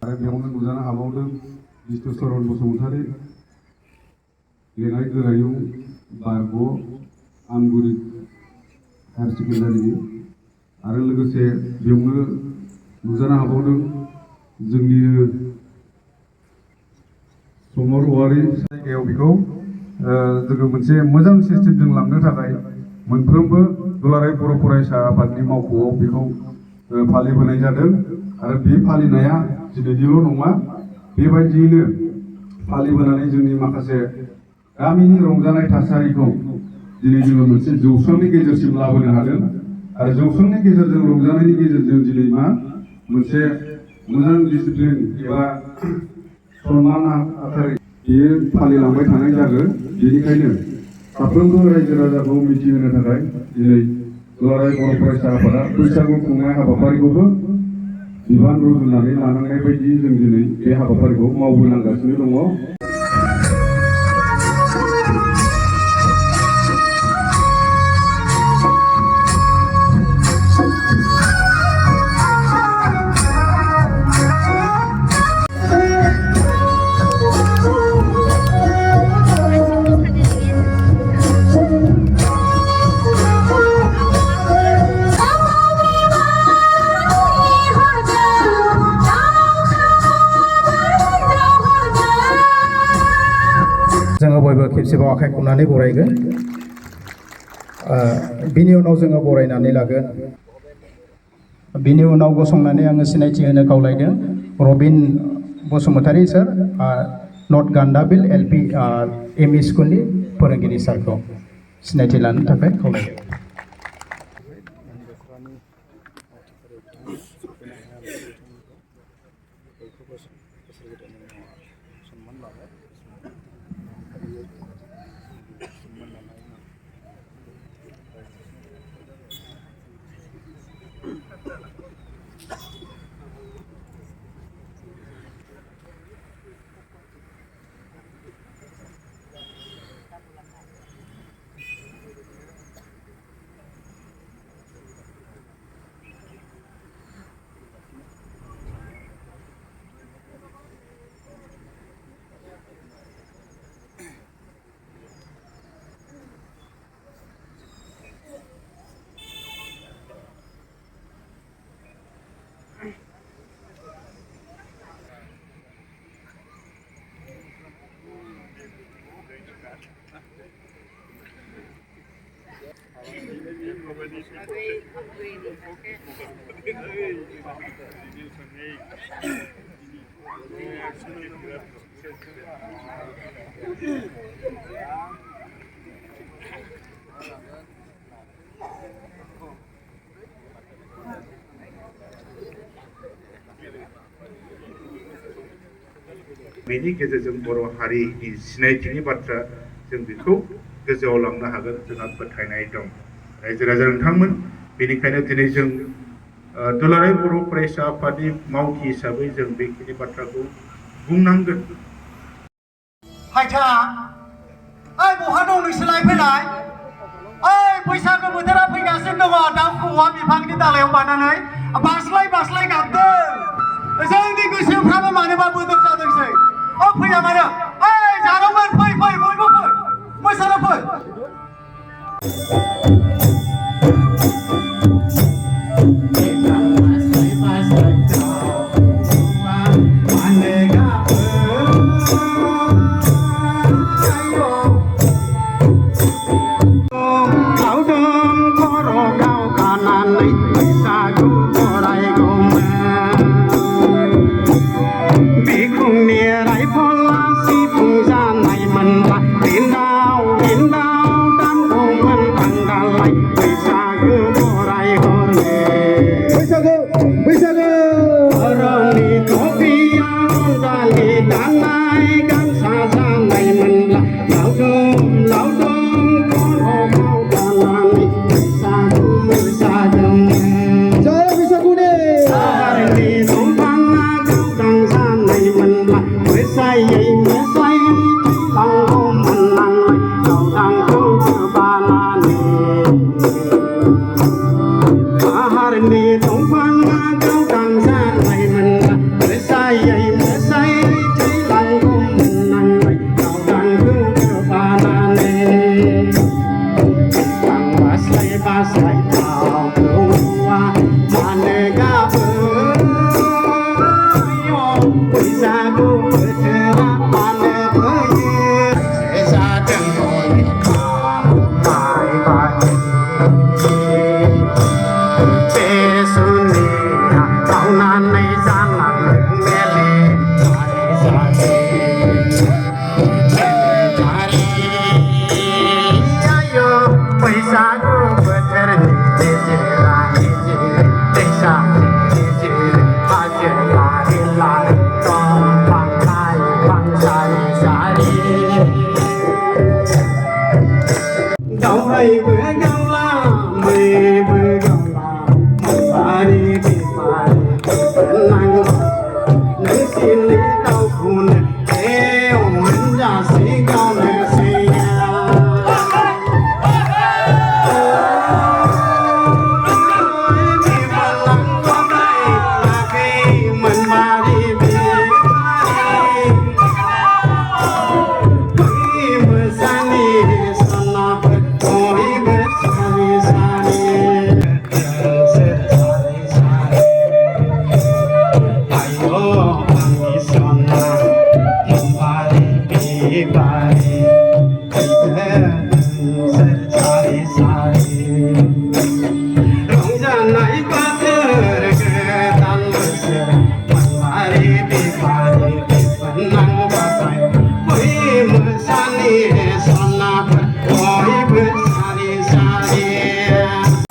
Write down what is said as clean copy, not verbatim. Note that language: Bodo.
आरो बेयावनो नुजानो हाबावदों बिष्णुचरण बसुमतारी, लेङाइ गोरायुं बारग' आमगुरि हायार सेकेन्डारिनि आरो लोगोसे बेयावनो नुजानो हाबावदों जोंनिनो समर औवारि जायगायाव बेखौ जोङो मोनसे मोजां सिस्टेमजों लांनो थाखाय मोनफ्रोमबो दुलाराय बर' फरायसा आफादनि मावख'आव बेखौ फालिबोनाय जादों आरो बे फालिनाया दिनैनिल' नङा बेबायदियैनो फालिबोनानै जोंनि माखासे गामिनि रंजानाय थासारिखौ दिनै जोङो मोनसे जौस्रांनि गेजेरसिम लाबोनो हादों आरो जौस्रांनि गेजेरजों रंजानायनि गेजेरजों दिनै मा मोनसे मोजां डिसिप्लिन एबा सनमान आखारै बेयो फालिलांबाय थानाय जागोन। बेनिखायनो साफ्रोमबो रायजो राजाखौ मिथिहोनो थाखाय दिनै दुलाराय बर' फरायसा आफादा बैसागु खुंनाय हाबाफारिखौबो बिबान रुजुननानै लानांनाय बायदि जों दिनै बे हाबाफारिखौ मावबोनांगासिनो दङ। जोङो बयबो खेबसेबाव आखाइ खबनानै बरायगोन। बिनि उनाव जोङो बरायनानै लागोन। बिनि उनाव गसंनानै आङो सिनायथि होनो खावलायदों रबिन बसुमतारी सार, नर्थ गान्दाबिल LP ME स्कुलनि फोरोंगिरि सारखौ सिनायथि लानो थाखाय खावलायदों। बेनि गेजेरजों बर' हारिनि सिनायथिनि बाथ्रा जों बेखौ गोजौआव लांनो हागोन जोंहा फोथायनाय दं। रायजो राजा नोंथांमोन, बेनिखायनो दिनै जों दुलाराय बर' फरायसा आफादनि मावथि हिसाबै जों बेखिनि बाथ्राखौ बुंनांगोन। हायथा ओइ बहा दं नोंसोरलाय फैनाय? ओइ बैसागो बोथोरा फैगासिनो दङ, दाउ खौवौआ बिफांनि दालायाव बानानै बास्लाय बास्लाय गाबदों। जोंनि गोसोफ्राबो मानोबा बोदोर जादोंसै। फैया मानो? ओइ जारौमोन, फै फै बयबो फै, मोसानो फै। बैसागो रंनि टपियाव जालि दानाय गामसा जानाय मोनब्ला लावदुम लावदुम खर'आव दानानै बैसागु मोसादोंमोन जय बैसागु दे साहारनि दंफाङा गावदां जानाय मोनब्ला मोसायै मोसायै लांगौमोन नांलाय गावदांखौ गोबानानै साहारनि दंफाङा गावदां जानाय मोनब्ला मोसायै मोसायै थैलांगौमोन नांलाय गावदांखौ गोबानानै बास्लाय बास्लाय दाउखौवा मानो गाबो बैसागु बोथोरा मानो फैयो जादों हनै माइ बादि बे सुनिया गावनानै जानांदों मेले जारि आयो बैसागु बोथोरनि गेजेरा गेजेर दैसा गेजेर हाजो लारि लारि दंफां लाइफां सारि सारि दावहायबो गावला मैबो गावला बारि बिबारि नांगौ नोंसिनि दाउखौनो एवजासे गावनोसैया Bye.